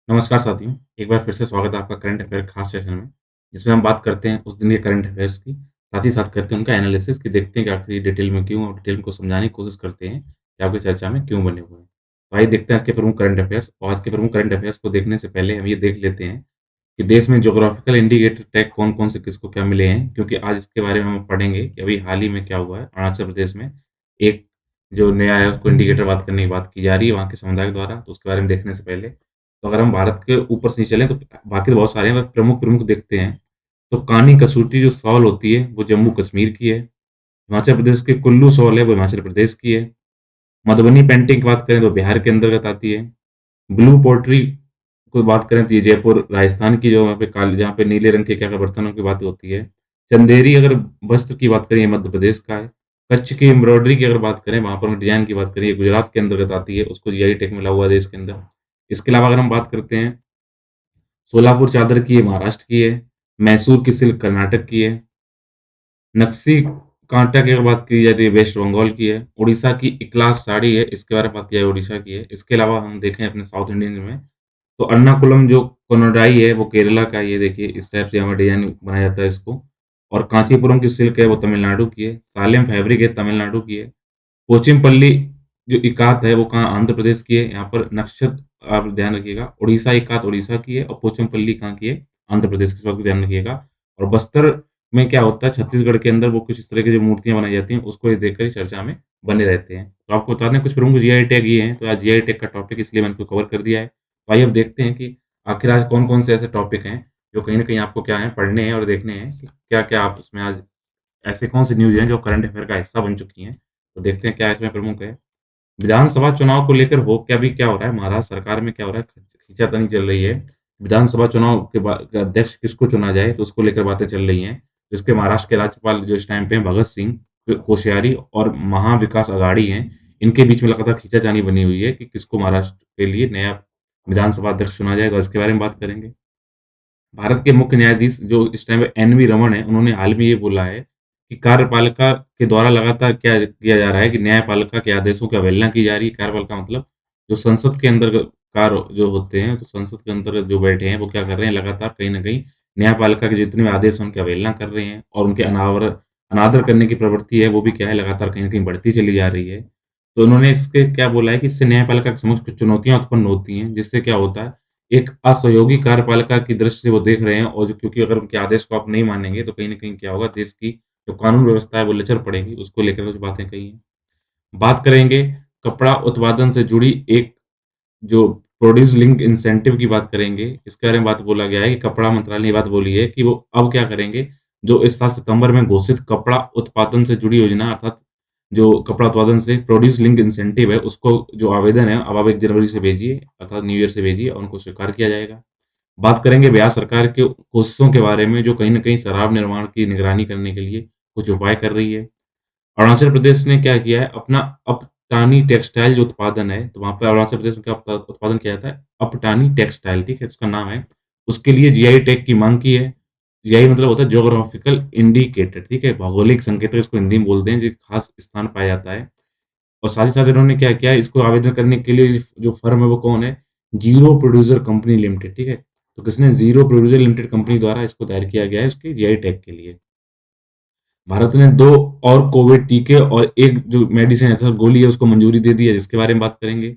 नमस्कार साथियों, एक बार फिर से स्वागत है आपका करंट अफेयर खास सेशन में, जिसमें हम बात करते हैं उस दिन के करंट अफेयर्स की, साथ ही साथ करते हैं उनका एनालिसिस कि देखते हैं कि आखिर ये डिटेल में क्यों और डिटेल को समझाने की कोशिश करते हैं कि आपकी चर्चा में क्यों बने हुए हैं। तो आइए देखते हैं आज के प्रमुख करंट अफेयर्स और आज के प्रमुख करंट अफेयर्स को देखने से पहले हम ये देख लेते हैं कि देश में ज्योग्राफिकल इंडिकेटर टैग कौन-कौन से किसको क्या मिले हैं, क्योंकि आज इसके बारे में हम पढ़ेंगे कि अभी हाल ही में क्या हुआ है। अरुणाचल प्रदेश में एक जो नया है उसको इंडिकेटर बात करने की बात की जा रही है वहाँ के समुदाय द्वारा, तो उसके बारे में देखने से पहले तो अगर हम भारत के ऊपर से नीचे चलें तो बाकी तो बहुत सारे हैं, बस प्रमुख-प्रमुख देखते हैं। तो कानी कसूती जो शॉल होती है, वो जम्मू कश्मीर की है। हिमाचल प्रदेश की कुल्लू शॉल है, वो हिमाचल प्रदेश की है। मधुबनी पेंटिंग की बात करें तो बिहार के अंतर्गत आती है। ब्लू पोट्री को बात करें तो ये जयपुर राजस्थान की जो वहाँ पे काली जहाँ पे नीले रंग के क्या-क्या बर्तनों की बात होती है। चंदेरी अगर वस्त्र की बात करें ये मध्य प्रदेश का है। कच्छ की एम्ब्रॉयडरी की अगर बात करें वहाँ पर डिज़ाइन की बात करें ये गुजरात के अंतर्गत आती है, उसको जीआई टैग मिला हुआ है देश के अंदर। इसके अलावा अगर हम बात करते हैं सोलापुर चादर की है महाराष्ट्र की है, मैसूर की सिल्क कर्नाटक की है, नक्शी कांटा की अगर बात की जाए तो ये वेस्ट बंगाल की है, उड़ीसा की इकलास साड़ी है, इसके बारे में बात की जाए उड़ीसा की है। इसके अलावा हम देखें अपने साउथ इंडियन में तो एर्नाकुलम जो कोनाडाई है वो केरला का है, ये देखिए इस टाइप से हमें डिज़ाइन बनाया जाता है इसको और कांचीपुरम की सिल्क है वो तमिलनाडु की है, सालेम फैब्रिक है तमिलनाडु की है, पोचिमपल्ली जो इकात है वो कहाँ आंध्र प्रदेश की है, यहाँ पर नक्शत आप ध्यान रखिएगा, उड़ीसा इकात उड़ीसा की है और पोचमपल्ली कहाँ की है, आंध्र प्रदेश की, इस बात को ध्यान रखिएगा। और बस्तर में क्या होता है छत्तीसगढ़ के अंदर वो कुछ इस तरह की जो मूर्तियाँ बनाई जाती हैं, उसको ये देखकर ही चर्चा में बने रहते हैं। तो आपको बता दें कुछ प्रमुख जीआई टैग ये हैं, तो आज जीआई टैग का टॉपिक इसलिए मैंने इसको कवर कर दिया है। तो आइए अब देखते हैं कि आखिर आज कौन-कौन से ऐसे टॉपिक हैं, जो कहीं न कहीं आपको क्या है पढ़ने हैं और देखने हैं कि क्या-क्या आप उसमें आज ऐसे कौन सी न्यूज़ हैं जो करंट अफेयर का हिस्सा बन चुकी हैं। तो देखते हैं क्या इसमें प्रमुख है। विधानसभा चुनाव को लेकर हो क्या अभी क्या हो रहा है, महाराष्ट्र सरकार में क्या हो रहा है, खींचातानी चल रही है। विधानसभा चुनाव के अध्यक्ष किसको चुना जाए, तो उसको लेकर बातें चल रही हैं। जिसके महाराष्ट्र के राज्यपाल जो इस टाइम पे हैं भगत सिंह कोश्यारी और महाविकास अघाड़ी हैं, इनके बीच में लगातार खींचातानी बनी हुई है कि किसको महाराष्ट्र के लिए नया विधानसभा अध्यक्ष चुना जाए, तो इसके बारे में बात करेंगे। भारत के मुख्य न्यायाधीश जो इस टाइम पे एनवी रमन हैं, उन्होंने हाल में ये बोला है कि कार्यपालिका के द्वारा लगातार क्या किया जा रहा है कि न्यायपालिका के आदेशों की अवहेलना की जा रही है। कार्यपालिका मतलब जो संसद के अंतर्गत कार्य जो होते हैं, तो संसद के अंतर्गत जो बैठे हैं, वो क्या कर रहे हैं लगातार कहीं न कहीं न्यायपालिका के जितने भी आदेश हैं, उनकी अवहेलना कर रहे हैं और उनके अनादर करने की प्रवृत्ति है, वो भी क्या है लगातार कहीं न कहीं बढ़ती चली जा रही है। तो उन्होंने इसके क्या बोला है कि इससे न्यायपालिका के समक्ष कुछ चुनौतियाँ उत्पन्न होती हैं, जिससे क्या होता है एक असहयोगी कार्यपालिका की दृष्टि से वो देख रहे हैं और जो क्योंकि अगर उनके आदेश को आप नहीं मानेंगे, तो कहीं न कहीं क्या होगा देश की जो कानून व्यवस्था है वो लचर पड़ेगी, उसको लेकर कुछ बातें कही हैं। बात करेंगे कपड़ा उत्पादन से जुड़ी एक जो प्रोड्यूस लिंक्ड इंसेंटिव की बात करेंगे, इसके बारे में बात बोला गया है कि कपड़ा मंत्रालय ने ये बात बोली है कि वो अब क्या करेंगे, जो इस साल सितंबर में घोषित कपड़ा उत्पादन से जुड़ी योजना अर्थात जो कपड़ा उत्पादन से प्रोड्यूस लिंक्ड इंसेंटिव है, उसको जो आवेदन है अब आप 1 जनवरी से भेजिए अर्थात न्यू ईयर से भेजिए और उनको स्वीकार किया जाएगा। बात करेंगे बिहार सरकार के कोशिशों के बारे में जो कहीं न कहीं शराब निर्माण की निगरानी करने के लिए कुछ उपाय कर रही है। अरुणाचल प्रदेश ने क्या किया है अपना अपटानी टेक्सटाइल जो उत्पादन है, तो वहाँ पे अरुणाचल प्रदेश में क्या उत्पादन किया जाता है? अपटानी टेक्सटाइल, ठीक है? उसका नाम है। उसके लिए जीआई टैग की माँग की है। जीआई मतलब होता है ज्योग्राफिकल इंडिकेटर, ठीक है? भौगोलिक संकेतक इसको हिंदी में बोलते हैं, जो खास स्थान पाया जाता है। और साथ ही साथ इन्होंने क्या किया है, इसको आवेदन करने के लिए जो फर्म है वो कौन है? ज़ीरो प्रोड्यूसर कंपनी लिमिटेड, ठीक है? तो किसने ज़ीरो प्रोड्यूसर लिमिटेड कंपनी द्वारा इसको दायर किया गया है उसके जीआई टैग के लिए। भारत ने 2 और कोविड टीके और एक जो मेडिसिन है अर्थात गोली है उसको मंजूरी दे दी है, जिसके बारे में बात करेंगे।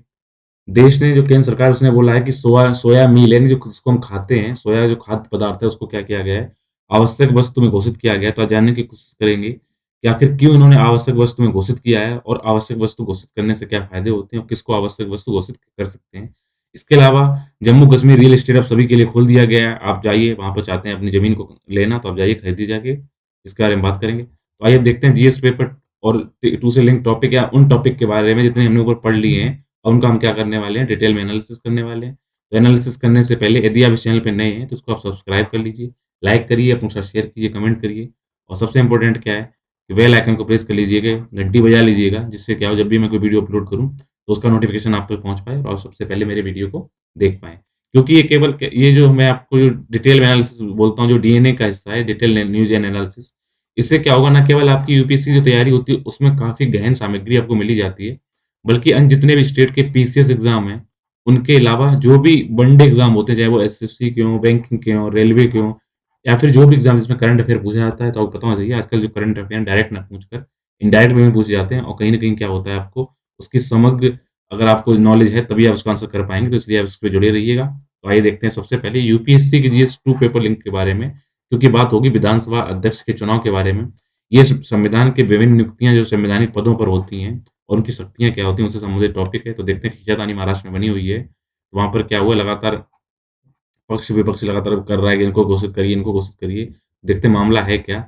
देश ने जो केंद्र सरकार उसने बोला है कि सोया मील यानी जो जिसको हम खाते हैं, सोया जो खाद्य पदार्थ है उसको क्या किया गया है, आवश्यक वस्तु में घोषित किया गया है। तो आज जानने की कोशिश करेंगे कि आखिर क्यों इन्होंने आवश्यक वस्तु में घोषित किया है और आवश्यक वस्तु घोषित करने से क्या फ़ायदे होते हैं और किसको आवश्यक वस्तु घोषित कर सकते हैं। इसके अलावा जम्मू कश्मीर रियल एस्टेट अब सभी के लिए खोल दिया गया है। आप जाइए वहाँ पर चाहते हैं अपनी ज़मीन को लेना तो आप जाइए खरीदिए जाके, इसके बारे में बात करेंगे। तो आइए अब देखते हैं जीएस पेपर और ट 2 से लिंक टॉपिक या उन टॉपिक के बारे में जितने हमने ऊपर पढ़ लिए हैं और उनका हम क्या करने वाले हैं, डिटेल में एनालिसिस करने वाले हैं। तो एनालिसिस करने से पहले यदि आप इस चैनल पे नए हैं, तो इसको आप सब्सक्राइब कर लीजिए, लाइक करिए, अपनों के साथ शेयर कीजिए, कमेंट करिए और सबसे इम्पोर्टेंट क्या है कि बेल आइकन को प्रेस कर लीजिएगा, घंटी बजा लीजिएगा, जिससे क्या हो जब भी मैं कोई वीडियो अपलोड करूँ, तो उसका नोटिफ़िकेशन आप तक पहुँच पाए और आप सबसे पहले मेरे वीडियो को देख पाएँ। क्योंकि ये केवल क ये जो मैं आपको जो डिटेल एनालिसिस बोलता हूँ, जो डीएनए का हिस्सा है, डिटेल न्यूज़ एंड एनालिसिस, इससे क्या होगा ना केवल आपकी यूपीएससी की जो तैयारी होती है, उसमें काफ़ी गहन सामग्री आपको मिली जाती है, बल्कि अन्य जितने भी स्टेट के पीसीएस एग्ज़ाम हैं, उनके अलावा जो भी वन डे एग्ज़ाम होते हैं, चाहे वो एसएससी के हों, बैंकिंग के हों, रेलवे के हों या फिर जो भी एग्ज़ाम जिसमें करंट अफ़ेयर पूछा जाता है, तो आपको पता होना चाहिए आजकल जो करंट अफ़ेयर डायरेक्ट ना पूछकर इनडायरेक्ट वे में पूछे जाते हैं और कहीं न कहीं क्या होता है आपको उसकी समग्र अगर आपको नॉलेज है तभी आप उसका आंसर कर पाएँगे, तो इसलिए आप इस पे जुड़े रहिएगा। तो आइए देखते हैं सबसे पहले यूपीएससी के जीएस 2 पेपर लिंक के बारे में, क्योंकि बात होगी विधानसभा अध्यक्ष के चुनाव के बारे में। ये संविधान के विभिन्न नियुक्तियाँ जो संवैधानिक पदों पर होती हैं और उनकी शक्तियाँ क्या होती हैं, उससे संबंधित टॉपिक है। तो देखते हैं खींचातानी महाराष्ट्र में बनी हुई है। तो वहाँ पर क्या हुआ लगातार पक्ष-विपक्ष लगातार कर रहा है कि इनको घोषित करिए, इनको घोषित करिए। देखते हैं मामला है क्या?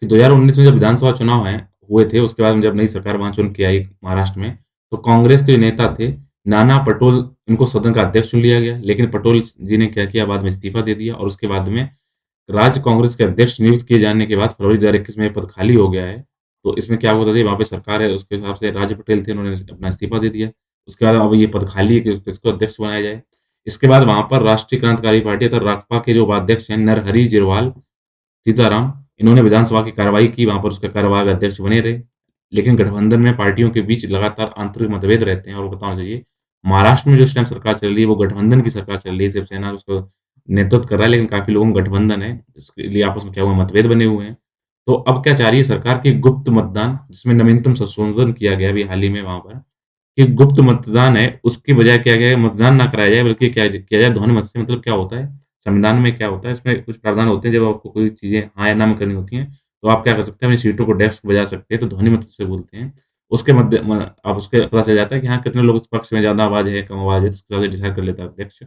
कि 2019 में जब विधानसभा चुनाव हुए थे, उसके बाद में जब नई सरकार वहाँ चुन के आई महाराष्ट्र में, तो कांग्रेस के जो नेता थे, नाना पटोल, इनको सदन का अध्यक्ष चुन लिया गया। लेकिन पटोल जी ने क्या किया, बाद में इस्तीफा दे दिया और उसके बाद में राज्य कांग्रेस के अध्यक्ष नियुक्त किए जाने के बाद फरवरी 2021 में ये पद खाली हो गया है। तो इसमें क्या हुआ था, वहाँ पे सरकार है, उसके हिसाब से राज पटेल थे, उन्होंने अपना इस्तीफा दे दिया। उसके बाद अब ये पद खाली है कि किसको अध्यक्ष बनाया जाए। इसके बाद वहाँ पर राष्ट्रीय क्रांतिकारी पार्टी अर्थात राक्पा के जो उपाध्यक्ष हैं नरहरि जिरवाल सीताराम, इन्होंने विधानसभा की कार्रवाई की, वहाँ पर उसके कार्यवाहक अध्यक्ष बने रहे। लेकिन गठबंधन में पार्टियों के बीच लगातार आंतरिक मतभेद रहते हैं और बताना चाहिए, महाराष्ट्र में जो इस टाइम सरकार चल रही है, वो गठबंधन की सरकार चल रही है, शिवसेना उसको नेतृत्व कर रहा है, लेकिन काफ़ी लोगों का गठबंधन है, इसके लिए आपस में क्या हुआ मतभेद बने हुए हैं। तो अब क्या चाह रही है सरकार कि गुप्त मतदान, जिसमें नवीनतम संशोधन किया गया अभी हाल ही में वहाँ पर, कि गुप्त मतदान है, उसकी बजाय क्या किया गया, मतदान ना कराया जाए, बल्कि क्या किया जाए ध्वनि मत से। मतलब क्या होता है, संविधान में क्या होता है, इसमें कुछ प्रावधान होते हैं, जब आपको कोई चीज़ें हाँ या ना में करनी होती हैं, तो आप क्या कर सकते हैं, अपनी सीटों को डेस्क बजा सकते हैं, तो ध्वनि मत से बोलते हैं। उसके मध्य म आप उसके पता चल जाता है कि हाँ, कितने लोग इस पक्ष में ज़्यादा आवाज़ है, कम आवाज़ है, तो उसके हिसाब से डिसाइड कर लेता है अध्यक्ष।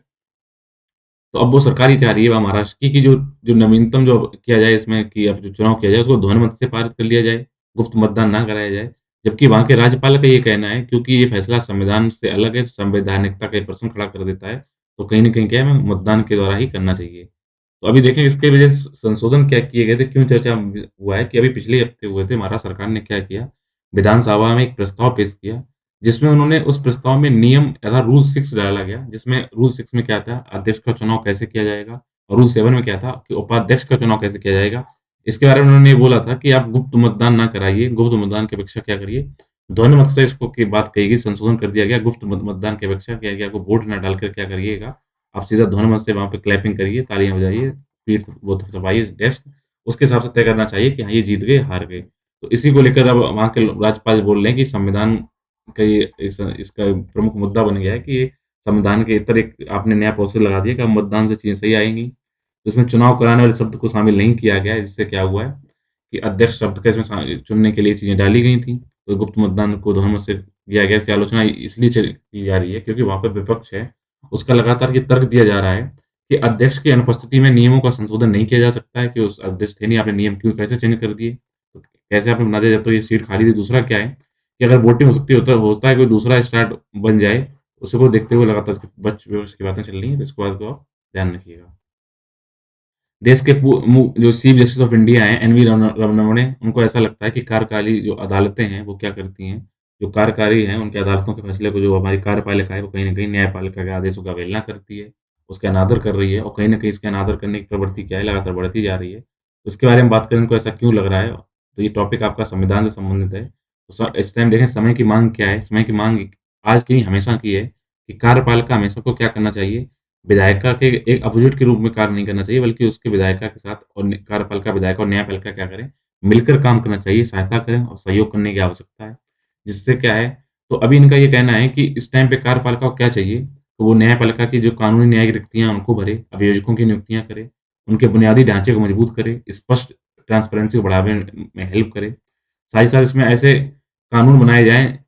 तो अब वो सरकार ही चाह रही है वहाँ महाराष्ट्र की कि जो जो नवीनतम जो किया जाए इसमें कि अब जो चुनाव किया जाए उसको ध्वनिमत से पारित कर लिया जाए, गुप्त मतदान ना कराया जाए। जबकि वहाँ के राज्यपाल का ये कहना है क्योंकि ये फैसला संविधान से अलग है, संवैधानिकता का एक प्रश्न खड़ा कर देता है, तो कहीं न कहीं क्या है हमें मतदान के द्वारा ही करना चाहिए। तो अभी देखें इसके वजह से संशोधन क्या किए गए थे, क्यों चर्चा हुआ है कि अभी पिछले हफ्ते हुए थे, महाराष्ट्र सरकार ने क्या किया, विधानसभा में एक प्रस्ताव पेश किया जिसमें उन्होंने उस प्रस्ताव में नियम अर्थात रूल 6 डाला गया, जिसमें रूल 6 में क्या था, अध्यक्ष का चुनाव कैसे किया जाएगा और रूल 7 में क्या था कि उपाध्यक्ष का चुनाव कैसे किया जाएगा। इसके बारे में उन्होंने ये बोला था कि आप गुप्त मतदान ना कराइए, गुप्त मतदान की अपेक्षा क्या करिए, ध्वनिमत से इसको की बात कही गई, संशोधन कर दिया गया, गुप्त मतदान की अपेक्षा क्या गया, आपको वोट ना डालकर क्या करिएगा, आप सीधा ध्वनिमत से वहाँ पे क्लैपिंग करिए, तालियाँ बजाइए, पीठ वो दबाइए डेस्क, उसके हिसाब से तय करना चाहिए कि हाँ, ये जीत गए, हार गए। तो इसी को लेकर अब वहाँ के राज्यपाल बोल रहे हैं कि संविधान का ये इसका प्रमुख मुद्दा बन गया है कि ये संविधान के इतर एक आपने नया प्रोसेस लगा दिया कि अब मतदान से चीज़ें सही आएँगी। तो इसमें चुनाव कराने वाले शब्द को शामिल नहीं किया गया है, जिससे क्या हुआ है कि अध्यक्ष शब्द का इसमें चुनने के लिए चीज़ें डाली गई थी। तो गुप्त मतदान को ध्वनिमत से किया गया, इसकी आलोचना इसलिए की जा रही है क्योंकि वहाँ पे विपक्ष है, उसका लगातार ये तर्क दिया जा रहा है कि अध्यक्ष की अनुपस्थिति में नियमों का संशोधन नहीं किया जा सकता है कि उस अध्यक्ष थे नहीं, आपने नियम क्यों कैसे चेंज कर दिए? तो कैसे आपने बना दिया जब तक ये सीट खाली थी? दूसरा क्या है कि अगर वोटिंग हो सकती होता होता है कोई दूसरा स्टार्ट बन जाए, उसको देखते हुए लगातार विपक्ष की बातें चल रही हैं, तो इसको बात को आप ध्यान रखिएगा। देश के जो चीफ जस्टिस ऑफ इंडिया हैं, एनवी रमन्ना, उनको ऐसा लगता है कि कार्यकारी जो अदालतें हैं, वो क्या करती हैं, जो कार्यकारी हैं, उनकी अदालतों के फैसले को जो हमारी कार्यपालिका है, वो कहीं न कहीं न्यायपालिका के आदेशों का अवहेलना करती है, उसका अनादर कर रही है और कहीं न कहीं इसके अनादर करने की प्रवृत्ति क्या है, लगातार बढ़ती जा रही है। तो इसके बारे में बात करें, इनको ऐसा क्यों लग रहा है? तो ये टॉपिक आपका संविधान से संबंधित है। तो इस टाइम देखें समय की माँग क्या है? समय की माँग आज की नहीं, हमेशा की है कि कार्यपालिका हमेशा को क्या करना चाहिए, विधायिका के एक अपोजिट के रूप में कार्य नहीं करना चाहिए, बल्कि उसके विधायिका के साथ और कार्यपालिका, विधायिका और न्यायपालिका क्या करें, मिलकर काम करना चाहिए, सहायता करें और सहयोग करने की आवश्यकता है। जिससे क्या है, तो अभी इनका ये कहना है कि इस टाइम पे कार्यपालिका को क्या चाहिए, तो वो न्यायपालिका की जो कानूनी न्यायिक रिक्तियाँ हैं, उनको भरे, अभियोजकों की नियुक्तियाँ करे, उनके बुनियादी ढांचे को मजबूत करे, स्पष्ट ट्रांसपेरेंसी को बढ़ावे में हेल्प करे। साथ ही साथ इसमें ऐसे कानून बनाए जाएँ,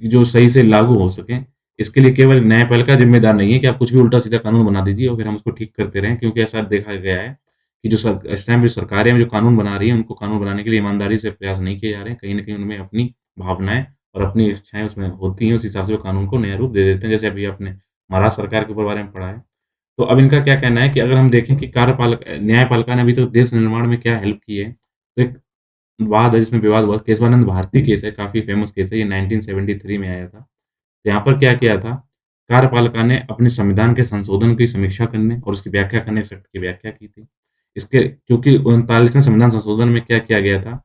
जो सही से लागू हो सकें। इसके लिए केवल न्यायपालिका ज़िम्मेदार नहीं है कि आप कुछ भी उल्टा-सीधा कानून बना दीजिए और फिर हम उसको ठीक करते रहें, क्योंकि ऐसा देखा गया है कि जो इस टाइम जो सरकारें जो कानून बना रही हैं, उनको कानून बनाने के लिए ईमानदारी से प्रयास नहीं किए जा रहे हैं। कहीं न कहीं उनमें अपनी भावनाएँ और अपनी इच्छाएँ उसमें होती हैं, उस हिसाब से वो कानून को नया रूप दे देते हैं। जैसे अभी आपने महाराष्ट्र सरकार के ऊपर बारे में पढ़ा है। तो अब इनका क्या कहना है कि अगर हम देखें कि न्यायपालिका ने अभी तक देश निर्माण में क्या हेल्प की है, तो एक वाद है जिसमें विवाद हुआ, केशवानंद भारती केस है, काफ़ी फ़ेमस केस है, ये 1973 में आया था। यहाँ पर क्या किया था, कार्यपालिका ने अपने संविधान के संशोधन की समीक्षा करने और उसकी व्याख्या करने शक्ति की व्याख्या की थी। इसके क्योंकि 39वें संविधान संशोधन में क्या किया गया था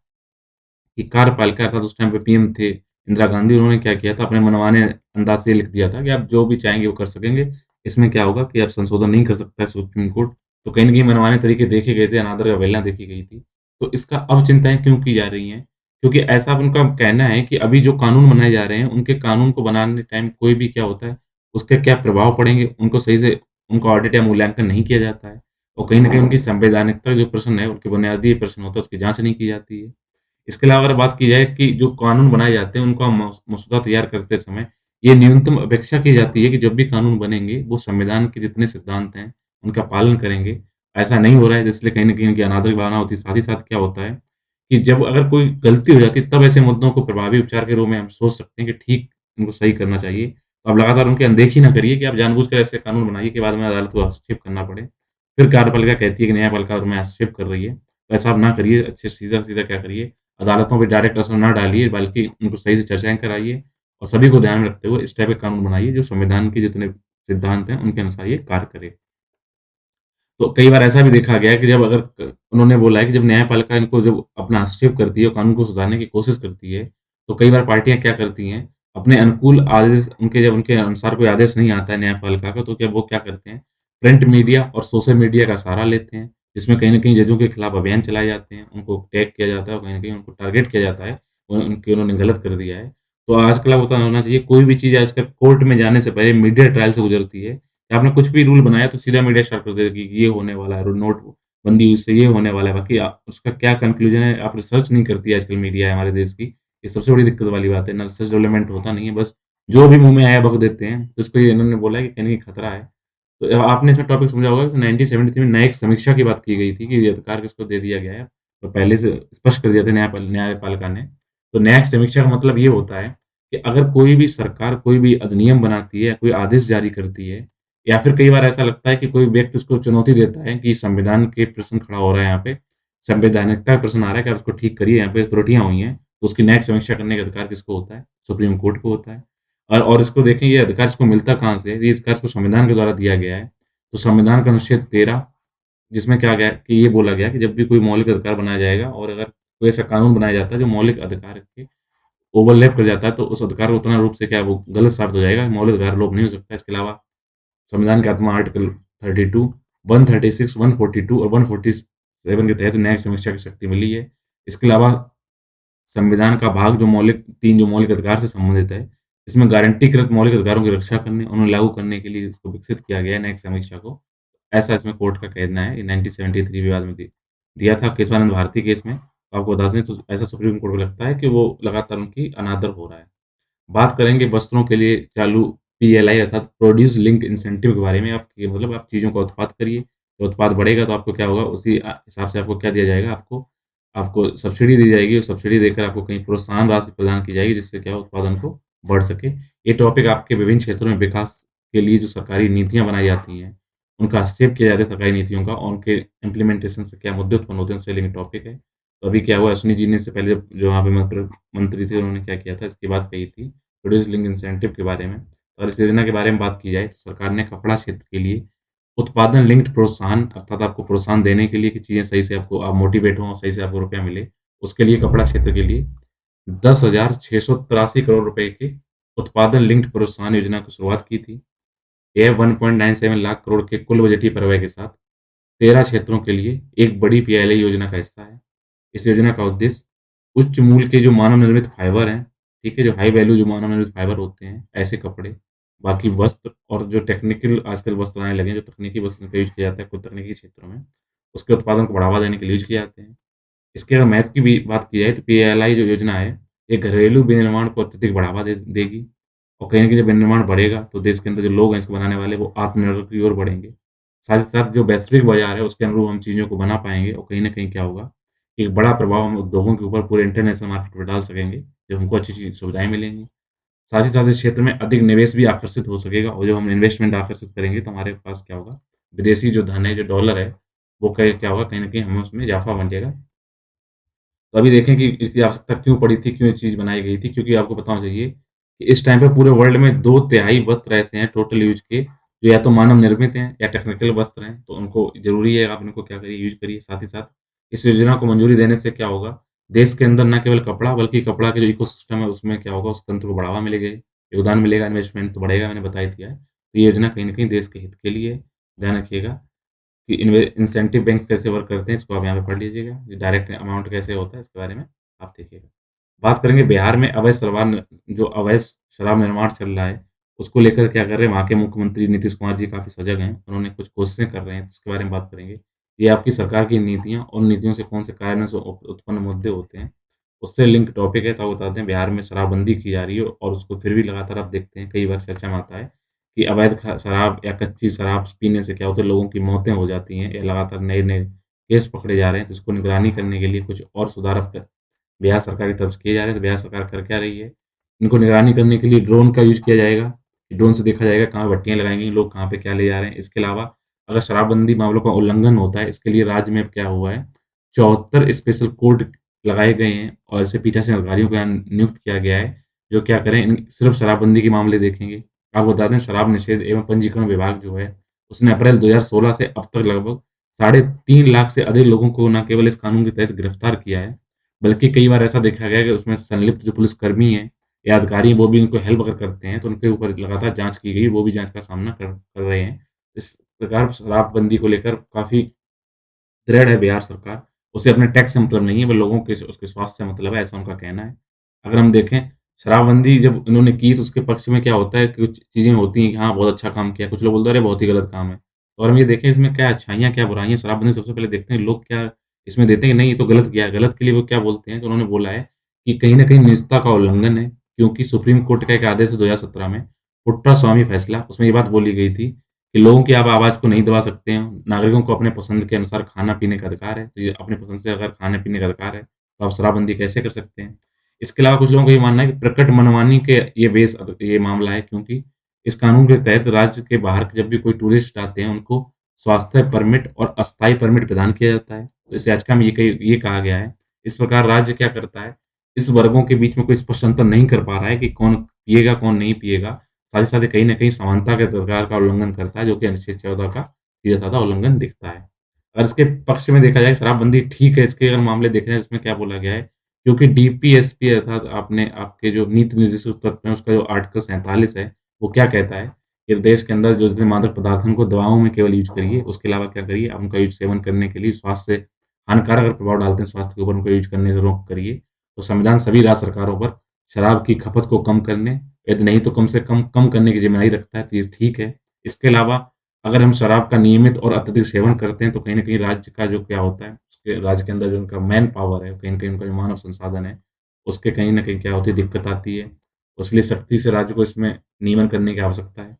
कि कार्यपालिका अर्थात उस टाइम पे पीएम थे इंदिरा गांधी, उन्होंने क्या किया था, अपने मनमाने अंदाज से लिख दिया था कि आप जो भी चाहेंगे वो कर सकेंगे, इसमें क्या होगा कि अब संशोधन नहीं कर सकता है सुप्रीम कोर्ट, तो कहीं न कहीं मनमाने तरीके देखे गए थे, अनादर अवहेलना देखी गई थी। तो इसका अब चिंताएँ क्यों की जा रही हैं? क्योंकि ऐसा अब उनका कहना है कि अभी जो कानून बनाए जा रहे हैं, उनके कानून को बनाने टाइम कोई भी क्या होता है, उसके क्या प्रभाव पड़ेंगे, उनको सही से उनका ऑडिट या मूल्यांकन नहीं किया जाता है और कहीं न कहीं उनकी संवैधानिकता जो प्रश्न है, उनके बुनियादी प्रश्न होता है, उसकी जाँच नहीं की जाती है। इसके अलावा अगर बात की जाए कि जो कानून बनाए जाते हैं, उनका मसौदा तैयार करते समय ये न्यूनतम अपेक्षा की जाती है कि जब भी कानून बनेंगे, वो संविधान के जितने सिद्धांत हैं, उनका पालन करेंगे। ऐसा नहीं हो रहा है, इसलिए कहीं न कहीं उनकी अनादर की भावना होती है। साथ ही साथ क्या होता है कि जब अगर कोई गलती हो जाती है, तब ऐसे मुद्दों को प्रभावी उपचार के रूप में हम सोच सकते हैं कि ठीक इनको सही करना चाहिए। तो आप लगातार उनकी अनदेखी ना करिए कि आप जानबूझकर ऐसे कानून बनाइए कि बाद में अदालत को हस्तक्षेप करना पड़े। फिर कार्यपालिका कहती है कि न्यायपालिका में हस्तक्षेप कर रही है। तो ऐसा आप ना करिए, अच्छे सीधा-सीधा क्या करिए, अदालतों पे डायरेक्ट असर ना डालिए, बल्कि उनको सही से चर्चाएँ कराइए और सभी को ध्यान में रखते हुए इस टाइप के कानून बनाइए, जो संविधान के जितने सिद्धांत हैं, उनके अनुसार ये कार्य करे। तो कई बार ऐसा भी देखा गया है कि जब अगर उन्होंने बोला है कि जब न्यायपालिका इनको जब अपना हस्तक्षेप करती है और कानून को सुधारने की कोशिश करती है, तो कई बार पार्टियाँ क्या करती हैं, अपने अनुकूल आदेश उनके जब उनके अनुसार कोई आदेश नहीं आता है न्यायपालिका का, तो क्या वो क्या करते हैं, प्रिंट मीडिया और सोशल मीडिया का सहारा लेते हैं, जिसमें कहीं न कहीं जजों के खिलाफ अभियान चलाए जाते हैं, उनको टैग किया जाता है और कहीं न कहीं उनको टारगेट किया जाता है, उनके उन्होंने गलत कर दिया है। तो आजकल अब होता होना चाहिए, कोई भी चीज़ आजकल कोर्ट में जाने से पहले मीडिया ट्रायल से गुजरती है। आपने कुछ भी रूल बनाया तो सीधा मीडिया स्टार्ट कर देगा कि ये होने वाला है, नोटबंदी इससे ये होने वाला है। बाकी उसका क्या कंक्लूजन है, आप रिसर्च नहीं करती है आजकल मीडिया हमारे देश की। ये सबसे बड़ी दिक्कत वाली बात है, ना रिसर्च डेवलपमेंट होता नहीं है, बस जो भी मुँह में आया बक देते हैं। तो इसको ये इन्होंने बोला है कि कहीं न कहीं खतरा है। तो आपने इसमें टॉपिक समझा होगा कि 1973 में न्यायिक समीक्षा की बात की गई थी कि ये अधिकार किसको दे दिया गया है। तो पहले से स्पष्ट कर दिया था न्यायपालिका ने। तो न्यायिक समीक्षा का मतलब ये होता है कि अगर कोई भी सरकार कोई भी अधिनियम बनाती है, कोई आदेश जारी करती है या फिर कई बार ऐसा लगता है कि कोई व्यक्ति उसको चुनौती देता है कि संविधान के प्रश्न खड़ा हो रहा है यहाँ पे, संवैधानिकता का प्रश्न आ रहा है कि आप इसको ठीक करिए, यहाँ पे त्रुटियाँ हुई हैं, तो उसकी न्यायिक समीक्षा करने का अधिकार किसको होता है? सुप्रीम कोर्ट को होता है। और इसको देखें ये अधिकार इसको मिलता कहाँ से है? ये अधिकार इसको संविधान के द्वारा दिया गया है। तो संविधान का अनुच्छेद 13 जिसमें क्या गया कि ये बोला गया कि जब भी कोई मौलिक अधिकार बनाया जाएगा और अगर कोई ऐसा कानून बनाया जाता है जो मौलिक अधिकार के ओवरलैप कर जाता है, तो उस अधिकार को उतना रूप से क्या वो गलत साबित हो जाएगा, मौलिक अधिकार लोप नहीं हो सकता। इसके अलावा संविधान के आत्मा आर्टिकल 32, 136, 142 और 147 के तहत न्यायिक समीक्षा की शक्ति मिली है। इसके अलावा संविधान का भाग जो मौलिक 3 जो मौलिक अधिकार से संबंधित है, इसमें गारंटीकृत मौलिक अधिकारों की रक्षा करने, उन्हें लागू करने के लिए इसको विकसित किया गया है न्यायिक समीक्षा को। ऐसा इसमें कोर्ट का कहना है, ये 1973 विवाद में दिया था केशवानंद भारती केस में। तो आपको बता दें तो ऐसा सुप्रीम कोर्ट को लगता है कि वो लगातार उनकी अनादर हो रहा है। बात करेंगे वस्त्रों के लिए चालू पीएलआई अर्थात प्रोड्यूस लिंक्ड इंसेंटिव के बारे में। आप ये मतलब आप चीज़ों का उत्पाद करिए, तो उत्पाद बढ़ेगा तो आपको क्या होगा उसी हिसाब से आपको क्या दिया जाएगा, आपको आपको सब्सिडी दी जाएगी और सब्सिडी देकर आपको कहीं प्रोत्साहन राशि प्रदान की जाएगी जिससे क्या हो उत्पादन को बढ़ सके। ये टॉपिक आपके विभिन्न क्षेत्रों में विकास के लिए जो सरकारी नीतियाँ बनाई जाती हैं, उनका हस्तक्षेप किया जाता है सरकारी नीतियों का और उनके इम्प्लीमेंटेशन से क्या मुद्दे उत्पन्न होते हैं उससे रिलेटेड टॉपिक है। तो अभी क्या हुआ अश्विनी जी ने इससे पहले जब जो वहाँ पे मंत्री थे उन्होंने क्या किया था इसकी बात कही थी। प्रोड्यूस लिंक्ड इंसेंटिव के बारे में। और इस योजना के बारे में बात की जाए तो सरकार ने कपड़ा क्षेत्र के लिए उत्पादन लिंक्ड प्रोत्साहन अर्थात आपको प्रोत्साहन देने के लिए कि चीज़ें सही से आपको आप मोटिवेट हों, सही से आपको रुपया मिले, उसके लिए कपड़ा क्षेत्र के लिए 10,683 करोड़ रुपए की उत्पादन लिंक्ड प्रोत्साहन योजना की शुरुआत की थी। यह 1.97 लाख करोड़ के कुल बजटीय परिव्यय के साथ 13 क्षेत्रों के लिए एक बड़ी पीएलआई योजना का हिस्सा है। इस योजना का उद्देश्य उच्च मूल्य के जो मानव निर्मित फाइबर हैं, ठीक है? जो हाई वैल्यू जो मानव निर्मित फाइबर होते हैं, ऐसे कपड़े, बाकी वस्त्र और जो टेक्निकल आजकल वस्त्र आने लगे हैं, जो तकनीकी वस्त्र का यूज़ किया जाता है कुछ तकनीकी क्षेत्रों में, उसके उत्पादन को बढ़ावा देने के लिए यूज़ किए जाते हैं। इसके अगर महत्व की भी बात की जाए तो पीएलआई जो योजना है, ये घरेलू विनिर्माण को अत्यधिक बढ़ावा दे देगी और कहीं न कहीं जब विनिर्माण बढ़ेगा, तो देश के अंदर जो लोग हैं इसको बनाने वाले, वो आत्मनिर्भर की ओर बढ़ेंगे। साथ ही साथ जो वैश्विक बाज़ार है, उसके अनुरूप हम चीज़ों को बना पाएँगे और कहीं न कहीं क्या होगा, एक बड़ा प्रभाव हम उद्योगों के ऊपर पूरे इंटरनेशनल मार्केट में डाल सकेंगे, जब हमको अच्छी-अच्छी सुविधाएँ मिलेंगी। साथ ही साथ इस क्षेत्र में अधिक निवेश भी आकर्षित हो सकेगा और जब हम इन्वेस्टमेंट आकर्षित करेंगे, तो हमारे पास क्या होगा, विदेशी जो धन है, जो डॉलर है, वो कहीं क्या होगा, कहीं न कहीं हमें उसमें इज़ाफ़ा बन जाएगा। तो अभी देखें कि इसकी आवश्यकता क्यों पड़ी थी, क्यों ये चीज़ बनाई गई थी? क्योंकि आपको पता होना चाहिए कि इस टाइम पे पूरे वर्ल्ड में 2 तिहाई वस्त्र ऐसे हैं टोटल यूज़ के, जो या तो मानव निर्मित हैं या टेक्निकल वस्त्र हैं, तो उनको ज़रूरी है आप इनको क्या करिए, यूज़ करिए। साथ ही साथ इस योजना को मंजूरी देने से क्या होगा, देश के अंदर ना केवल कपड़ा बल्कि कपड़ा के जो इकोसिस्टम है उसमें क्या होगा, उस तंत्र को बढ़ावा मिलेगा, योगदान मिलेगा, इन्वेस्टमेंट तो बढ़ेगा, मैंने बता ही दिया है। तो ये योजना कहीं न कहीं देश के हित के लिए है। ध्यान रखिएगा कि इंसेंटिव बैंक कैसे वर्क करते हैं, इसको आप यहाँ पे पढ़ लीजिएगा। ये डायरेक्ट अमाउंट कैसे होता है, इसके बारे में आप देखिएगा। बात करेंगे बिहार में अवैध शराब निर्माण चल रहा है, उसको लेकर क्या कर रहे हैं, वहाँ के मुख्यमंत्री नीतीश कुमार जी काफ़ी सजग हैं। उन्होंने कुछ कोशिशें कर रहे हैं, उसके बारे में बात करेंगे। ये आपकी सरकार की नीतियाँ और नीतियों से कौन से कार्यों से उत्पन्न मुद्दे होते हैं, उससे लिंक टॉपिक है। तो आप बताते हैं बिहार में शराबबंदी की जा रही है और उसको फिर भी लगातार आप देखते हैं, कई बार चर्चा में आता है कि अवैध शराब या कच्ची शराब पीने से क्या होता है, लोगों की मौतें हो जाती हैं या लगातार नए-नए केस पकड़े जा रहे हैं। तो इसको निगरानी करने के लिए कुछ और सुधार अब बिहार सरकार की तरफ से किए जा रहे हैं। तो बिहार सरकार कर क्या रही है, इनको निगरानी करने के लिए ड्रोन का यूज़ किया जाएगा। ड्रोन से देखा जाएगा कहाँ भट्टियाँ लगाई गई, लोग कहाँ पे क्या ले जा रहे हैं। इसके अलावा अगर शराबबंदी मामलों का उल्लंघन होता है, इसके लिए राज्य में अब क्या हुआ है, 74 स्पेशल कोर्ट लगाए गए हैं और ऐसे पीठासीन अधिकारियों को यहाँ नियुक्त किया गया है, जो क्या करें, सिर्फ़ शराबबंदी के मामले देखेंगे। आपको बता दें, शराब निषेध एवं पंजीकरण विभाग जो है, उसने अप्रैल 2016 से अब तक लगभग साढ़े 3 लाख से अधिक लोगों को न केवल इस कानून के तहत गिरफ्तार किया है, बल्कि कई बार ऐसा देखा गया है कि उसमें संलिप्त जो पुलिसकर्मी हैं या अधिकारी हैं, वो भी उनको हेल्प अगर करते हैं, तो उनके ऊपर लगातार जाँच की गई, वो भी जाँच का सामना कर रहे हैं। इस प्रकार शराबबंदी को लेकर काफ़ी दृढ़ है बिहार सरकार। उसे अपने टैक्स से मतलब नहीं है, वो लोगों के उसके स्वास्थ्य से मतलब है, ऐसा उनका कहना है। अगर हम देखें, शराबबंदी जब इन्होंने की तो उसके पक्ष में क्या होता है कि कुछ चीज़ें होती हैं कि हाँ, बहुत अच्छा काम किया, कुछ लोग बोलते हैं, अरे! बहुत ही गलत काम है। और हम ये देखें इसमें क्या अच्छाइयाँ, क्या बुराइयाँ, शराबबंदी सबसे पहले देखते हैं लोग क्या इसमें देते हैं कि नहीं, ये तो गलत किया है। गलत के लिए वो क्या बोलते हैं, तो उन्होंने बोला है कि कहीं न कहीं निजता का उल्लंघन है, क्योंकि सुप्रीम कोर्ट का एक आदेश है 2017 में, पुट्टा स्वामी फैसला, उसमें ये बात बोली गई थी कि लोगों की आप आवाज़ को नहीं दबा सकते हैं। नागरिकों को अपने पसंद के अनुसार खाना-पीने का अधिकार है। तो ये अपनी पसंद से अगर खाने-पीने का अधिकार है, तो आप शराबबंदी कैसे कर सकते हैं? इसके अलावा कुछ लोगों का ये मानना है कि प्रकट मनमानी के ये मामला है, क्योंकि इस कानून के तहत राज्य के बाहर जब भी कोई टूरिस्ट आते हैं, उनको स्वास्थ्य परमिट और अस्थायी परमिट प्रदान किया जाता है। तो इस याचिका में ये कहा गया है। इस प्रकार राज्य क्या करता है, इस वर्गों के बीच में कोई स्पष्ट अंतर नहीं कर पा रहा है कि कौन पिएगा, कौन नहीं पिएगा। साथ ही साथ ये कहीं न कहीं समानता के अधिकार का उल्लंघन करता है, जो कि अनुच्छेद 14 का सीधा-साधा उल्लंघन दिखता है। अगर इसके पक्ष में देखा जाए, शराबबंदी ठीक है, इसके अगर मामले देखे जाएँ, इसमें क्या बोला गया है, क्योंकि डीपीएसपी अर्थात आपने आपके जो नीति निर्देशक तत्व हैं, उसका जो आर्टिकल 47 है, वो क्या कहता है कि देश के अंदर जो जितने मादक पदार्थ हैं, उनको दवाओं में केवल यूज़ करिए, उसके अलावा क्या करिए, आप उनका सेवन करने के लिए स्वास्थ्य से हानिकारक अगर प्रभाव डालते हैं स्वास्थ्य के ऊपर, उनको यूज़ करने से रोक करिए। तो संविधान सभी राज्य सरकारों पर शराब की खपत को कम करने, यदि नहीं तो कम से कम करने की ज़िम्मेदारी रखता है, तो ये ठीक है। इसके अलावा अगर हम शराब का नियमित और अत्यधिक सेवन करते हैं, तो कहीं न कहीं राज्य का जो क्या होता है, उसके राज्य के अंदर जो उनका मैन पावर है, कहीं न कहीं उनका जो मानव संसाधन है, उसके कहीं न कहीं क्या होती है, दिक्कत आती है। इसलिए सख्ती से राज्य को इसमें नियमन करने की आवश्यकता है।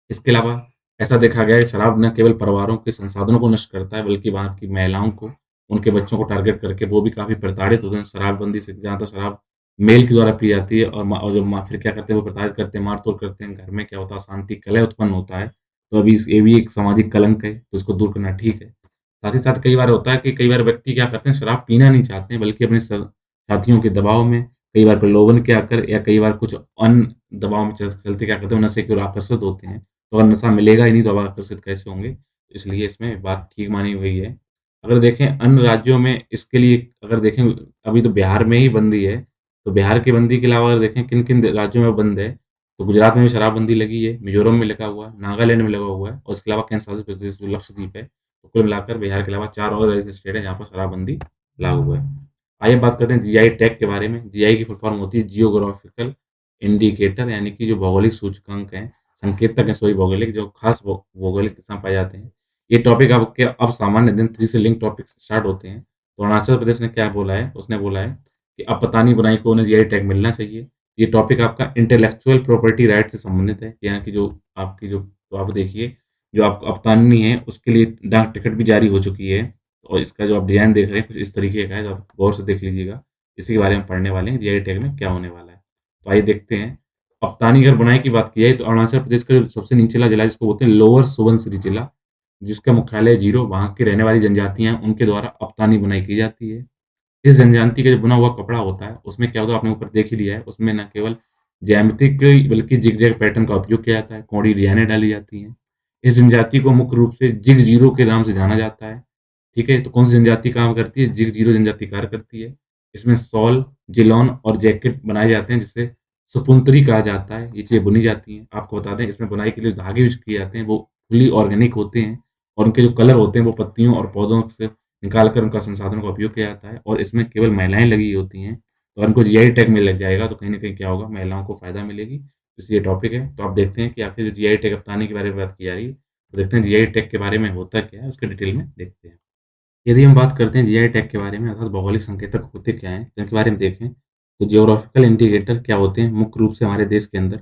इसके अलावा ऐसा देखा गया है, शराब न केवल परिवारों के संसाधनों को नष्ट करता है, बल्कि वहाँ की महिलाओं को, उनके बच्चों को टारगेट करके वो भी काफ़ी प्रताड़ित होते हैं शराबबंदी से। जहाँ तक शराब मेल के द्वारा पी जाती है और जो फिर क्या करते हैं, वो प्रताड़ित करते हैं, मार-तोड़ करते हैं। घर में क्या होता है, अशांति, कलह उत्पन्न होता है। तो अभी ये भी एक सामाजिक कलंक है, तो इसको दूर करना ठीक है। साथ ही साथ कई बार होता है कि कई बार व्यक्ति क्या करते हैं, शराब पीना नहीं चाहते हैं, बल्कि अपने साथियों के दबाव में, कई बार प्रलोभन के आकर या कई बार कुछ अन्य दबाव में चलते क्या करते हैं, वो नशे की ओर आकर्षित होते हैं। तो अगर नशा मिलेगा ही नहीं, तो अब आकर्षित कैसे होंगे? इसलिए इसमें बात ठीक मानी गई है। अगर देखें अन्य राज्यों में इसके लिए, अगर देखें अभी तो बिहार में ही बंदी है, तो बिहार की बंदी के अलावा अगर देखें किन-किन राज्यों में बंद है, तो गुजरात में भी शराबबंदी लगी है, मिज़ोरम में लगा हुआ है, नागालैंड में लगा हुआ है और इसके अलावा केंद्र शासित प्रदेश जो लक्षद्वीप है। तो कुल मिलाकर बिहार के अलावा 4 और ऐसे स्टेट हैं, जहाँ पर शराबबंदी लागू है। आइए बात करते हैं जीआई टैग के बारे में। जीआई की फुल फॉर्म होती है जियोग्राफिकल इंडिकेटर, यानी कि जो भौगोलिक सूचकांक हैं, संकेतक हैं, सॉरी भौगोलिक, जो खास भौगोलिक स्थान पाए जाते हैं। ये टॉपिक आपके अब सामान्य दिन 3 से लिंक टॉपिक स्टार्ट होते हैं। तो अरुणाचल प्रदेश ने क्या बोला है, उसने बोला है कि अब पतानी बुनाई को उन्हें जीआई टैग मिलना चाहिए। ये टॉपिक आपका इंटेलेक्चुअल प्रॉपर्टी राइट से संबंधित है, यानी कि जो आपकी जो तो आप देखिए, जो आप अवतारणी है, उसके लिए डाक टिकट भी जारी हो चुकी है और इसका जो आप डिज़ाइन देख रहे हैं, कुछ इस तरीके का है, तो आप गौर से देख लीजिएगा। इसी के बारे में पढ़ने वाले हैं, जीआई टैग में क्या होने वाला है। तो आइए देखते हैं। अफ़गानी अगर बुनाई की बात की जाए, तो अरुणाचल प्रदेश का जो सबसे निचला जिला है, जिसको बोलते हैं लोअर सुबनसिरी जिला, जिसका मुख्यालय जीरो, वहाँ की रहने वाली जनजातियाँ हैं, उनके द्वारा अफ़गानी बुनाई की जाती है। इस जनजाति का जो बुना हुआ कपड़ा होता है, उसमें क्या होता है, आपने ऊपर देख ही लिया है, उसमें न केवल ज्यामितिक बल्कि ज़िगज़ैग पैटर्न का उपयोग किया जाता है, कोढ़ी डिज़ाइनें डाली जाती हैं। इस जनजाति को मुख्य रूप से जिग जीरो के नाम से जाना जाता है। ठीक है? तो कौन-सी जनजाति काम करती है? जिग जीरो जनजाति कार्य करती है। इसमें शॉल, जिलॉन और जैकेट बनाए जाते हैं, जिससे सुपुंतरी कहा जाता है, ये चीज़ें बुनी जाती हैं। आपको बता दें इसमें बुनाई के लिए धागे यूज़ किए जाते हैं, वो फुल्ली ऑर्गेनिक होते हैं और उनके जो कलर होते हैं वो पत्तियों और पौधों से निकाल कर उनका संसाधनों का उपयोग किया जाता है और इसमें केवल महिलाएँ लगी होती हैं। तो उनको जीआई टैग मिल लग जाएगा तो कहीं न कहीं क्या होगा महिलाओं को फ़ायदा मिलेगी। तो ये टॉपिक है, तो आप देखते हैं कि आखिर जो जीआई टैग अपनाने के बारे में बात की जा रही है, तो देखते हैं जीआई टैग के बारे में होता क्या है, उसके डिटेल में देखते हैं। यदि हम बात करते हैं जीआई टैग के बारे में अर्थात भौगोलिक संकेतक होते क्या हैं, तो इनके बारे में देखें, तो ज्योग्राफिकल इंडिकेटर क्या होते हैं, मुख्य रूप से हमारे देश के अंदर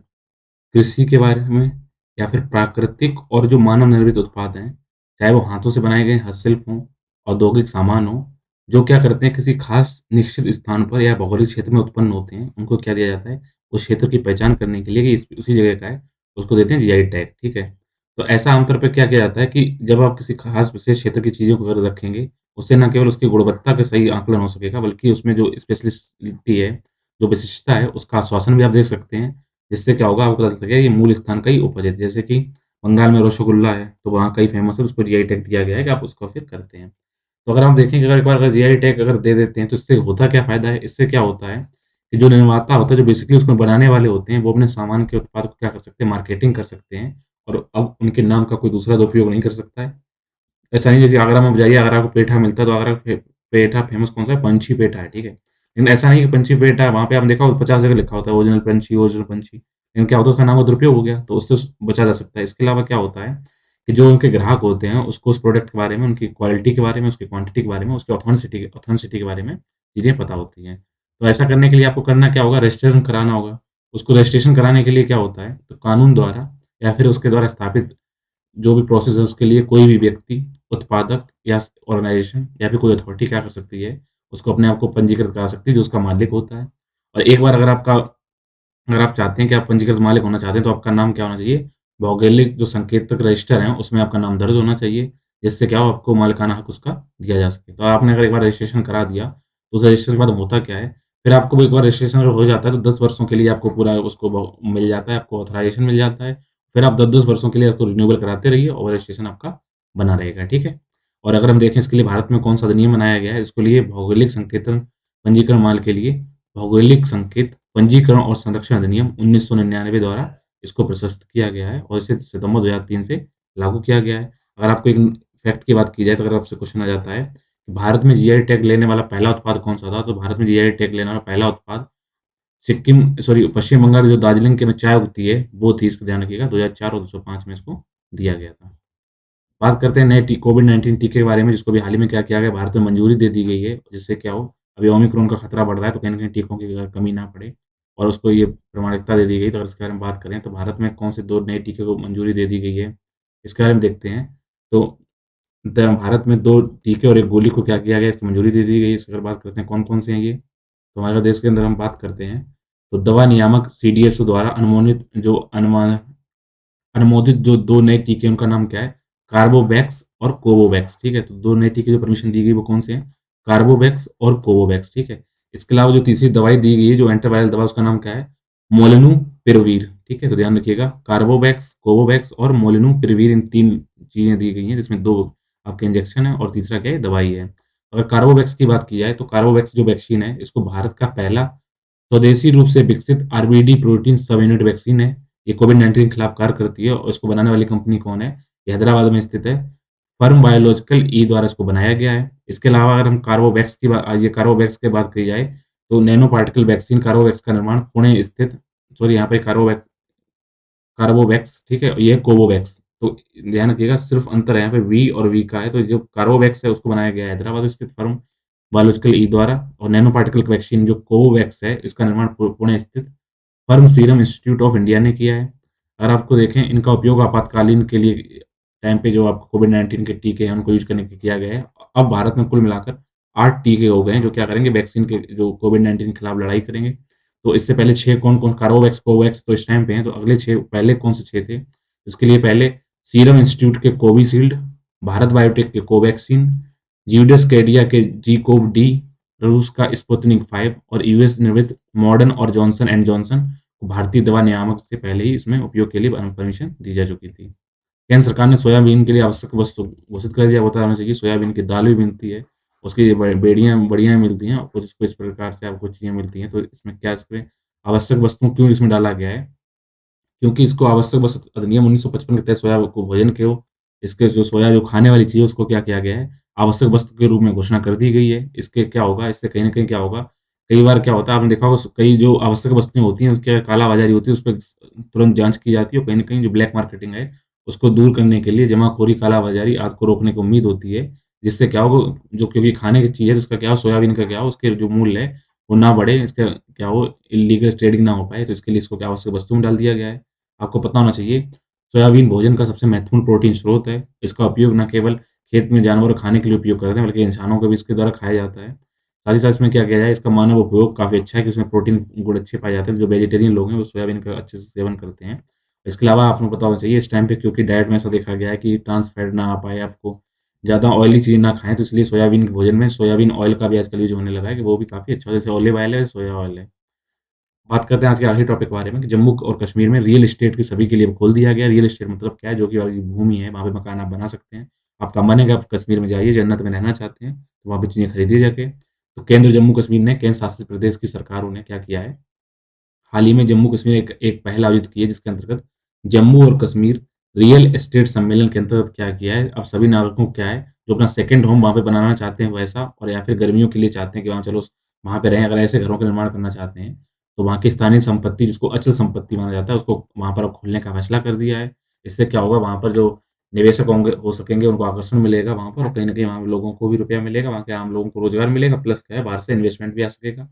कृषि के बारे में या फिर प्राकृतिक और जो मानव निर्मित उत्पाद हैं, चाहे वो हाथों से बनाए गए हस्तशिल्प हों, औद्योगिक सामान हों, जो क्या करते हैं किसी खास निश्चित स्थान पर या भौगोलिक क्षेत्र में उत्पन्न होते हैं, उनको क्या दिया जाता है, उस क्षेत्र की पहचान करने के लिए कि इस उसी जगह का है, उसको देते हैं जीआई टैग, ठीक है? तो ऐसा आमतौर पे क्या किया जाता है कि जब आप किसी खास विशेष क्षेत्र की चीज़ों को अगर रखेंगे, उससे ना केवल उसकी गुणवत्ता का सही आकलन हो सकेगा, बल्कि उसमें जो स्पेशलिस्टिटी है, जो विशिष्टता है, उसका आश्वासन भी आप दे सकते हैं। जिससे क्या होगा आपको पता चल सकेगा ये मूल स्थान का ही उपज है। जैसे कि बंगाल में रसोगुल्ला है, तो वहाँ का ही फेमस है, उसको जीआई टैग दिया गया है कि आप उसको फिर करते हैं। तो अगर हम देखें कि अगर एक बार अगर जीआई टैग अगर दे देते हैं, तो इससे होता क्या फ़ायदा है? इससे क्या होता है कि जो निर्माता होता है, जो बेसिकली उसको बनाने वाले होते हैं, वो अपने सामान के उत्पाद को क्या कर सकते हैं, मार्केटिंग कर सकते हैं और अब उनके नाम का कोई दूसरा दुरुपयोग नहीं कर सकता है। ऐसा नहीं है कि आगरा में जाइए, आगरा को पेठा मिलता है, तो आगरा पेठा फेमस कौन-सा है? पंछी पेठा है, ठीक है? लेकिन ऐसा नहीं है कि पंछी पेठा है, वहाँ पे आपने देखा होगा 50 जगह लिखा होता है ओरिजिनल पंछी। लेकिन क्या होता है उसका नाम का दुरुपयोग हो गया, तो उससे बचा जा सकता है। इसके अलावा क्या होता है कि जो उनके ग्राहक होते हैं, उसको उस प्रोडक्ट के बारे में, उनकी क्वालिटी के बारे में, उसकी क्वांटिटी के बारे में, उसकी ऑथेंटिसिटी के बारे में चीज़ें पता होती हैं। तो ऐसा करने के लिए आपको करना क्या होगा? रजिस्ट्रेशन कराना होगा। उसको रजिस्ट्रेशन कराने के लिए क्या होता है, तो कानून द्वारा या फिर उसके द्वारा स्थापित जो भी प्रोसेस है उसके लिए कोई भी व्यक्ति, उत्पादक या ऑर्गेनाइज़ेशन या फिर कोई अथॉरिटी क्या कर सकती है, उसको अपने आप को पंजीकृत करा सकती है जो उसका मालिक होता है। और एक बार अगर आप चाहते हैं कि आप पंजीकृत मालिक होना चाहते हैं तो आपका नाम क्या होना चाहिए? भौगोलिक जो संकेतक रजिस्टर है उसमें आपका नाम दर्ज होना चाहिए, जिससे क्या हो आपको मालिकाना हक उसका दिया जा सके। तो आपने अगर एक बार रजिस्ट्रेशन करा दिया, तो उस रजिस्ट्रेशन के बाद होता क्या है, फिर आपको एक बार रजिस्ट्रेशन अगर हो जाता है तो 10 वर्षों के लिए आपको पूरा उसको मिल जाता है, आपको ऑथराइज़ेशन मिल जाता है। फिर आप 10-10 वर्षों के लिए आपको रिन्यूएबल कराते रहिए और रजिस्ट्रेशन आपका बना रहेगा, ठीक है? और अगर हम देखें इसके लिए भारत में कौन-सा अधिनियम बनाया गया है, इसके लिए भौगोलिक संकेतन पंजीकरण माल के लिए भौगोलिक संकेत पंजीकरण और संरक्षण अधिनियम 1999 द्वारा इसको प्रशस्त किया गया है और इसे सितंबर 2003 से लागू किया गया है। अगर आपको एक फैक्ट की बात की जाए तो अगर आपसे क्वेश्चन आ जाता है, कि भारत में जीआई टैग लेने वाला पहला उत्पाद कौन-सा था? तो भारत में जीआई टैग लेने वाला पहला उत्पाद पश्चिम बंगाल की जो दार्जिलिंग के में चाय उगती है, वो थी इसका ध्यान रखिएगा 2004 और 2005 में इसको दिया गया था। बात करते हैं नए कोविड-19 टीके के बारे में जिसको अभी हाल ही में क्या किया गया भारत में मंजूरी दे दी गई है, जिससे क्या हो अभी ओमिक्रॉन का खतरा बढ़ रहा है तो कहीं न कहीं टीकों की कमी ना पड़े और उसको ये प्रमाणिकता दे दी गई। तो अगर इसके बारे में बात करें तो भारत में कौन से 2 नए टीके को मंजूरी दे दी गई है, इसके बारे में देखते हैं। तो भारत में 2 टीके और 1 गोली को क्या किया गया, इसकी मंजूरी दे दी गई है। इसकी अगर बात करते हैं कौन-कौन से हैं ये, तो हमारे देश के अंदर हम बात करते हैं, तो दवा नियामक सीडीएसओ द्वारा अनुमोदित जो 2 नए टीके हैं, उनका नाम क्या है? कार्बोवैक्स और कोवोवैक्स, ठीक है? तो 2 नए टीके जो परमिशन दी गई वो कौन से हैं? कार्बोवैक्स और कोवोवैक्स, ठीक है? इसके अलावा जो तीसरी दवाई दी गई है, जो एंटीवायरल दवा उसका नाम क्या है? मोलनुपिराविर, ठीक है? तो ध्यान रखिएगा कार्बोवैक्स, कोवोवैक्स और मोलनुपिराविर इन 3 चीज़ें दी गई हैं, जिसमें 2 आपके इंजेक्शन है और तीसरा क्या है? दवाई है। अगर कार्बोवैक्स की बात की जाए, तो कार्बोवैक्स जो वैक्सीन है, इसको भारत का पहला स्वदेशी रूप से विकसित आरबीडी प्रोटीन सब यूनिट वैक्सीन है। ये कोविड-19 के खिलाफ कार्य करती है और इसको बनाने वाली कंपनी कौन है? ये हैदराबाद में स्थित है। फर्म बायोलॉजिकल ई द्वारा इसको बनाया गया है। इसके अलावा अगर हम कार्बोवैक्स की बात की जाए, तो नैनो पार्टिकल वैक्सीन कार्बोवैक्स का निर्माण पुणे स्थित यहाँ पे कार्बोवैक्स, ठीक है? ये कोवोवैक्स। तो ध्यान रखिएगा सिर्फ़ अंतर है यहाँ पे वी और वी का है, तो जो कार्बोवैक्स है उसको बनाया गया है हैदराबाद स्थित फर्म बायोलॉजिकल ई द्वारा और नैनो पार्टिकल वैक्सीन जो कोवोवैक्स है, इसका निर्माण पुणे स्थित firm serum institute of India ने किया है। अगर आपको देखें इनका उपयोग आपातकालीन के लिए टाइम पे जो आपको कोविड-19 के टीके हैं उनको यूज़ करने के लिए किया गया है। अब भारत में कुल मिलाकर 8 टीके हो गए हैं जो क्या करेंगे वैक्सीन के जो कोविड-19 के खिलाफ लड़ाई करेंगे। तो इससे पहले 6 कौन-कौन कार्बोवैक्स, कोवैक्स तो इस टाइम पे हैं, तो अगले 6 पहले कौन से 6 थे? इसके लिए पहले सीरम इंस्टीट्यूट के कोविशील्ड, भारत बायोटेक के कोवैक्सीन, ज़िडस कैडिया के ज़ी-कोव डी, रूस का स्पुतनिक 5 और यूएस निर्मित मॉडर्न और जॉनसन एंड जॉनसन को भारतीय दवा नियामक से पहले ही इसमें उपयोग के लिए परमिशन दी जा चुकी थी। केंद्र सरकार ने सोयाबीन के लिए आवश्यक वस्तु घोषित कर दिया, पता होना चाहिए सोयाबीन की दाल भी मिलती है, उसकी बड़ियाँ मिलती हैं और कुछ इसको इस प्रकार से आपको चीज़ें मिलती हैं, तो इसमें क्या इसमें आवश्यक वस्तुओं क्यों इसमें डाला गया है? क्योंकि इसको आवश्यक वस्तु अधिनियम 1955 के तहत सोया को भोजन को इसके जो सोया जो खाने वाली चीज़ है उसको क्या किया गया है, आवश्यक वस्तु के रूप में घोषणा कर दी गई है। इसके क्या होगा, इससे कहीं न कहीं क्या होगा, कई बार क्या होता है आपने देखा होगा कई जो आवश्यक वस्तुएँ होती हैं उसकी कालाबाज़ारी होती है, उस पे तुरंत जाँच की जाती है और कहीं न कहीं जो ब्लैक मार्केटिंग है, उसको दूर करने के लिए जमाखोरी, कालाबाज़ारी आदि को रोकने की उम्मीद होती है। जिससे क्या होगा, जो क्योंकि खाने की चीज़ है, तो उसका क्या हो, सोयाबीन का क्या हो, उसके जो मूल्य है, वो ना बढ़े, इसका क्या हो, इल्लीगल ट्रेडिंग ना हो पाए, तो इसके लिए इसको क्या आवश्यक वस्तु में डाल दिया गया है। आपको पता होना चाहिए, सोयाबीन भोजन का सबसे महत्वपूर्ण प्रोटीन स्रोत है। इसका उपयोग न केवल खेत में जानवर खाने के लिए उपयोग करते हैं, बल्कि इंसानों को भी इसके द्वारा खाया जाता है। साथ ही साथ इसमें क्या किया जाए, इसका मानव उपयोग काफ़ी अच्छा है कि उसमें प्रोटीन गुण अच्छे पाए जाते हैं। जो वेजिटेरियन लोग हैं, वो सोयाबीन का अच्छे से सेवन करते हैं। इसके अलावा आपको पता होना चाहिए, इस टाइम पे क्योंकि डाइट में ऐसा देखा गया है कि ट्रांस फैट ना आ पाए आपको, ज़्यादा ऑयली चीज़ ना खाएँ, तो इसलिए सोयाबीन के भोजन में सोयाबीन ऑयल का भी आजकल यूज़ होने लगा है कि वो भी काफ़ी अच्छा है, जैसे ऑलिव ऑयल है, सोया ऑयल है। बात करते हैं आज के आखिरी टॉपिक के बारे में कि जम्मू और कश्मीर में रियल एस्टेट की सभी के लिए खोल दिया गया है। रियल एस्टेट मतलब क्या है? जो कि आपकी भूमि है, वहाँ पे मकान आप बना सकते हैं। आपका मन है कि आप कश्मीर में जाइए, जन्नत में रहना चाहते हैं, तो वहाँ पे चीज़ें खरीदिए जाके। तो केंद्र जम्मू कश्मीर ने केंद्र शासित प्रदेश की सरकारों ने क्या किया है, हाल ही में जम्मू कश्मीर एक एक पहल आयोजित की है, जिसके अंतर्गत जम्मू और कश्मीर रियल एस्टेट सम्मेलन के अंतर्गत क्या किया है, अब सभी नागरिकों को क्या है, जो अपना सेकंड होम वहाँ पे बनाना चाहते हैं वैसा, और या फिर गर्मियों के लिए चाहते हैं कि वहाँ चलो वहाँ पे रहें, अगर ऐसे घरों का निर्माण करना चाहते हैं, तो वहाँ की स्थानीय संपत्ति जिसको अचल संपत्ति माना जाता है, उसको वहाँ पर अब खोलने का फैसला कर दिया है। इससे क्या होगा, वहाँ पर जो निवेशक होंगे हो सकेंगे, उनको आकर्षण मिलेगा वहाँ पर, और कहीं न कहीं वहाँ लोगों को भी रुपया मिलेगा, वहाँ के आम लोगों को रोज़गार मिलेगा, प्लस क्या है, बाहर से इन्वेस्टमेंट भी आ सकेगा।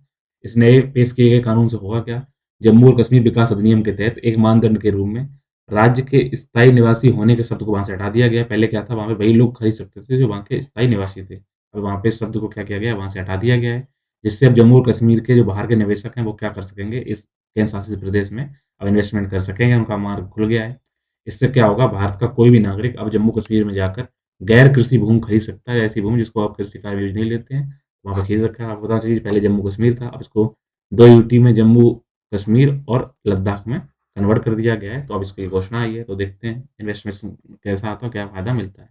इस नए पेश किए गए कानून से होगा क्या, जम्मू और कश्मीर विकास अधिनियम के तहत एक मानदंड के रूप में राज्य के स्थायी निवासी होने के शब्द को वहाँ से हटा दिया गया है। पहले क्या था, वहाँ पे वही लोग खरीद सकते थे जो वहाँ के स्थायी निवासी थे। अब वहाँ पे इस शब्द को क्या किया गया है, वहाँ से हटा दिया गया है। जिससे अब जम्मू और कश्मीर के जो बाहर के निवेशक हैं, वो क्या कर सकेंगे, इस केंद्र शासित प्रदेश में अब इन्वेस्टमेंट कर सकेंगे, उनका मार्ग खुल गया है। इससे क्या होगा, भारत का कोई भी नागरिक अब जम्मू कश्मीर में जाकर गैर कृषि भूमि खरीद सकता है, ऐसी भूमि जिसको आप कृषि कार्य में यूज़ नहीं लेते हैं, वहाँ पे खरीद रखा है। आपको बताना चाहिए पहले जम्मू कश्मीर था, अब इसको 2 यूटी में जम्मू कश्मीर और लद्दाख में कन्वर्ट कर दिया गया है, तो अब इसकी घोषणा आई है, तो देखते हैं इन्वेस्टमेंट कैसा आता है, क्या फ़ायदा मिलता है।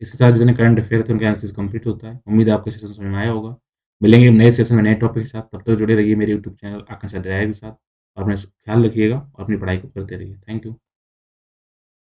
इसके साथ जितने करंट अफ़ेयर थे, उनका एनालिसिस कंप्लीट होता है। उम्मीद है आपको सेशन समझ में आया होगा। मिलेंगे नए सेशन में नए टॉपिक के साथ, तब तक जुड़े रहिए मेरे यूट्यूब चैनल आकांक्षा ड्राइव के साथ, और अपना ख्याल रखिएगा और अपनी पढ़ाई को करते रहिए। Thank you.